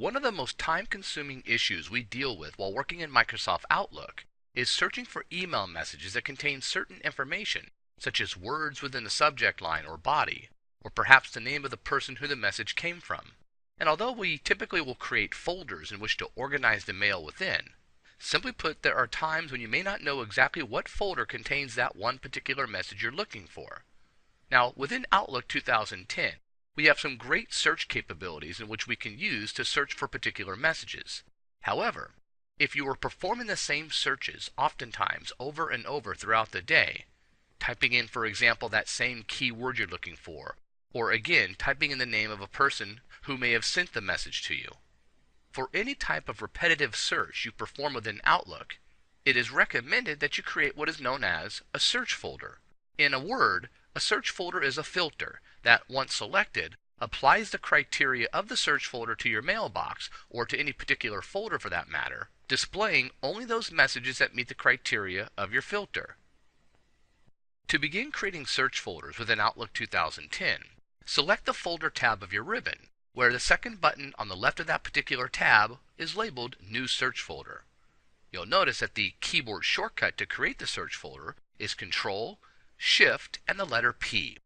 One of the most time-consuming issues we deal with while working in Microsoft Outlook is searching for email messages that contain certain information, such as words within the subject line or body, or perhaps the name of the person who the message came from. And although we typically will create folders in which to organize the mail within, simply put, there are times when you may not know exactly what folder contains that one particular message you're looking for. Now, within Outlook 2010, we have some great search capabilities in which we can use to search for particular messages. However, if you are performing the same searches oftentimes over and over throughout the day, typing in, for example, that same keyword you're looking for, or again, typing in the name of a person who may have sent the message to you. For any type of repetitive search you perform within Outlook, it is recommended that you create what is known as a search folder. In a word, a search folder is a filter that, once selected, applies the criteria of the search folder to your mailbox, or to any particular folder for that matter, displaying only those messages that meet the criteria of your filter. To begin creating search folders within Outlook 2010, select the Folder tab of your ribbon, where the second button on the left of that particular tab is labeled New Search Folder. You'll notice that the keyboard shortcut to create the search folder is Control, Shift, and the letter P.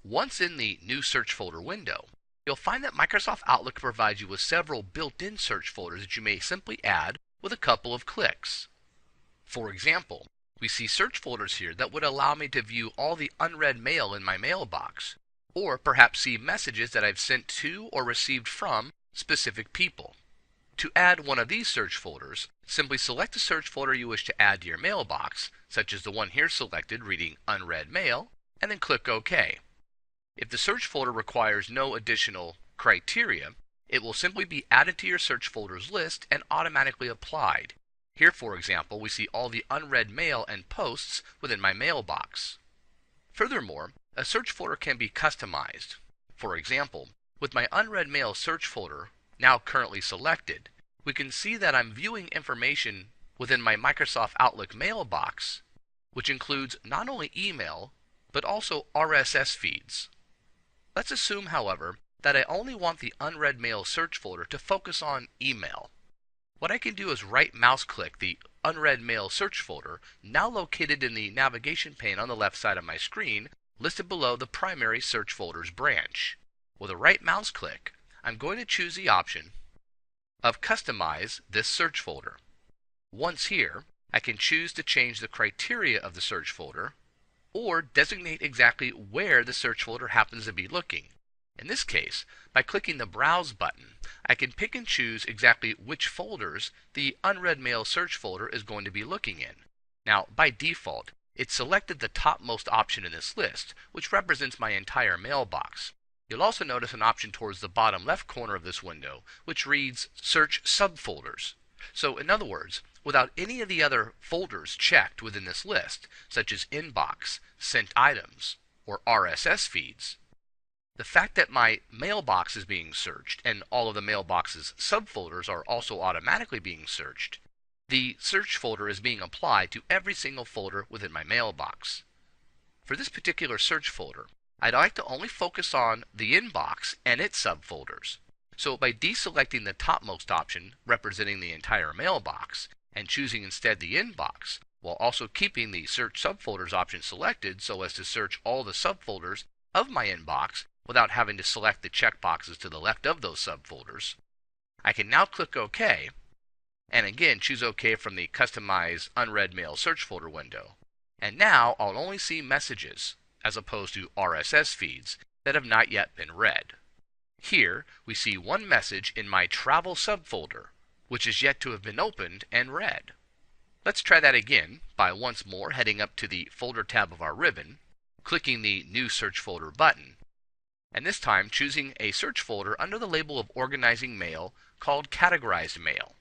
Once in the New Search Folder window, you'll find that Microsoft Outlook provides you with several built-in search folders that you may simply add with a couple of clicks. For example, we see search folders here that would allow me to view all the unread mail in my mailbox, or perhaps see messages that I've sent to or received from specific people. To add one of these search folders, simply select the search folder you wish to add to your mailbox, such as the one here selected reading Unread Mail, and then click OK. If the search folder requires no additional criteria, it will simply be added to your search folders list and automatically applied. Here, for example, we see all the unread mail and posts within my mailbox. Furthermore, a search folder can be customized. For example, with my unread mail search folder now currently selected, we can see that I'm viewing information within my Microsoft Outlook mailbox, which includes not only email, but also RSS feeds. Let's assume, however, that I only want the unread mail search folder to focus on email. What I can do is right mouse click the unread mail search folder, now located in the navigation pane on the left side of my screen, listed below the primary search folders branch. With a right mouse click, I'm going to choose the option of Customize this search folder. Once here, I can choose to change the criteria of the search folder, or designate exactly where the search folder happens to be looking. In this case, by clicking the Browse button, I can pick and choose exactly which folders the unread mail search folder is going to be looking in. Now, by default, it's selected the topmost option in this list, which represents my entire mailbox. You'll also notice an option towards the bottom left corner of this window, which reads Search Subfolders. So, in other words, without any of the other folders checked within this list, such as Inbox, Sent Items, or RSS feeds, the fact that my mailbox is being searched and all of the mailbox's subfolders are also automatically being searched, the search folder is being applied to every single folder within my mailbox. For this particular search folder, I'd like to only focus on the inbox and its subfolders. So by deselecting the topmost option representing the entire mailbox and choosing instead the inbox, while also keeping the search subfolders option selected so as to search all the subfolders of my inbox without having to select the checkboxes to the left of those subfolders, I can now click OK, and again choose OK from the Customize Unread Mail search folder window. And now I'll only see messages, as opposed to RSS feeds, that have not yet been read. Here we see one message in my Travel subfolder, which is yet to have been opened and read. Let's try that again by once more heading up to the Folder tab of our ribbon, clicking the New Search Folder button, and this time choosing a search folder under the label of Organizing Mail called Categorized Mail.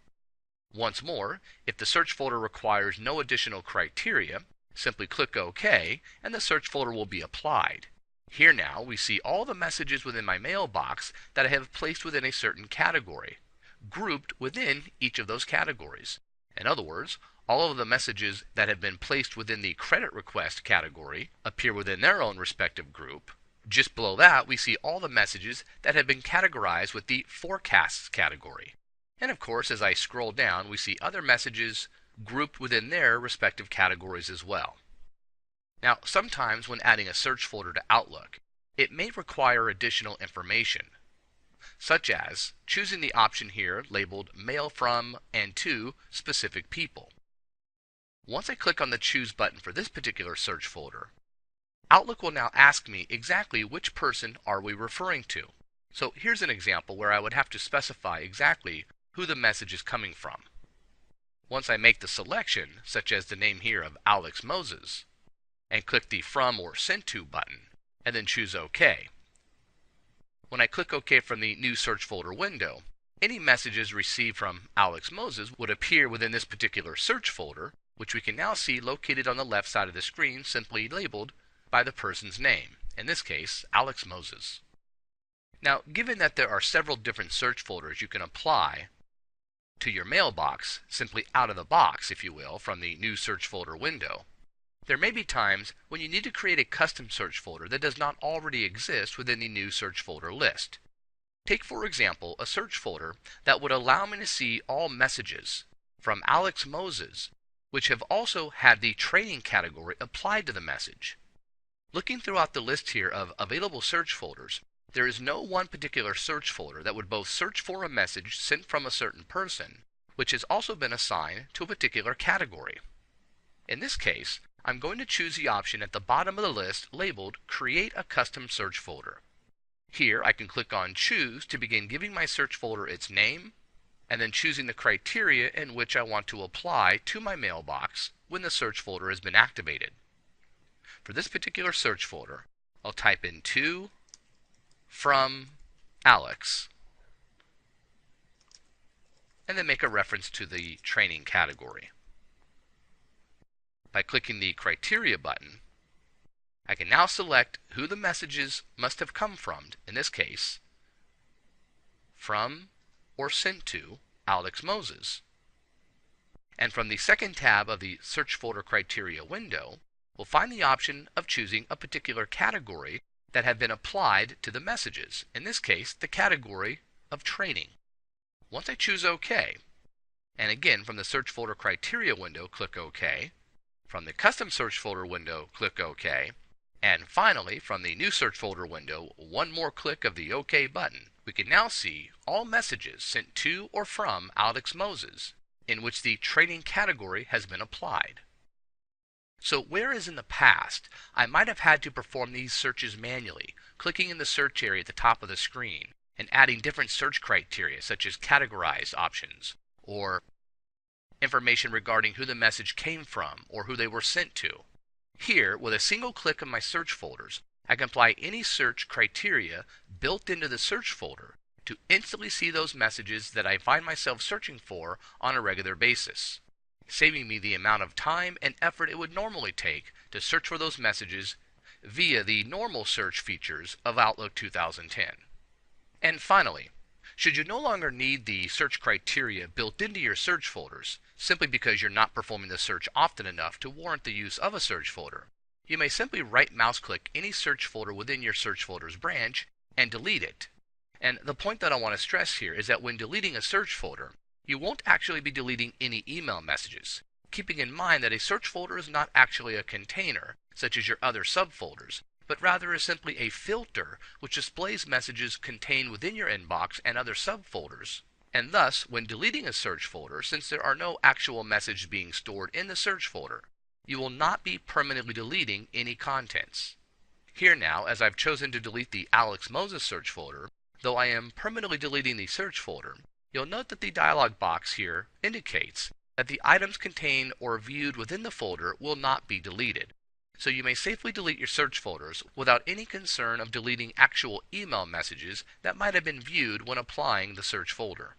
Once more, if the search folder requires no additional criteria, simply click OK and the search folder will be applied. Here now we see all the messages within my mailbox that I have placed within a certain category, grouped within each of those categories. In other words, all of the messages that have been placed within the credit request category appear within their own respective group, Just below that, we see all the messages that have been categorized with the forecasts category. And of course, as I scroll down, we see other messages grouped within their respective categories as well. Now, sometimes when adding a search folder to Outlook, it may require additional information, such as choosing the option here labeled Mail from and to specific people. Once I click on the Choose button for this particular search folder, Outlook will now ask me exactly which person are we referring to. So here's an example where I would have to specify exactly who the message is coming from. Once I make the selection, such as the name here of Alex Moses, and click the From or Sent To button, and then choose OK. When I click OK from the New Search Folder window, any messages received from Alex Moses would appear within this particular search folder, which we can now see located on the left side of the screen, simply labeled by the person's name, in this case, Alex Moses. Now, given that there are several different search folders you can apply to your mailbox, simply out of the box, if you will, from the New Search Folder window, there may be times when you need to create a custom search folder that does not already exist within the New Search Folder list. Take, for example, a search folder that would allow me to see all messages from Alex Moses, which have also had the training category applied to the message. Looking throughout the list here of available search folders, there is no one particular search folder that would both search for a message sent from a certain person, which has also been assigned to a particular category. In this case, I'm going to choose the option at the bottom of the list labeled Create a Custom Search Folder. Here I can click on Choose to begin giving my search folder its name, and then choosing the criteria in which I want to apply to my mailbox when the search folder has been activated. For this particular search folder, I'll type in To, From, Alex, and then make a reference to the training category. By clicking the Criteria button, I can now select who the messages must have come from, in this case, from or sent to Alex Moses. And from the second tab of the Search Folder Criteria window, we'll find the option of choosing a particular category that have been applied to the messages, in this case, the category of training. Once I choose OK, and again from the Search Folder Criteria window, click OK, from the Custom Search Folder window, click OK, and finally from the New Search Folder window, one more click of the OK button, we can now see all messages sent to or from Alex Moses in which the training category has been applied. So whereas in the past, I might have had to perform these searches manually, clicking in the search area at the top of the screen and adding different search criteria such as categorized options or information regarding who the message came from or who they were sent to. Here, with a single click of my search folders, I can apply any search criteria built into the search folder to instantly see those messages that I find myself searching for on a regular basis, saving me the amount of time and effort it would normally take to search for those messages via the normal search features of Outlook 2010. And finally, should you no longer need the search criteria built into your search folders, simply because you're not performing the search often enough to warrant the use of a search folder, you may simply right mouse click any search folder within your search folders branch and delete it. And the point that I want to stress here is that when deleting a search folder, you won't actually be deleting any email messages, keeping in mind that a search folder is not actually a container, such as your other subfolders, but rather is simply a filter which displays messages contained within your inbox and other subfolders. And thus, when deleting a search folder, since there are no actual messages being stored in the search folder, you will not be permanently deleting any contents. Here now, as I've chosen to delete the Alex Moses search folder, though I am permanently deleting the search folder, you'll note that the dialog box here indicates that the items contained or viewed within the folder will not be deleted. So you may safely delete your search folders without any concern of deleting actual email messages that might have been viewed when applying the search folder.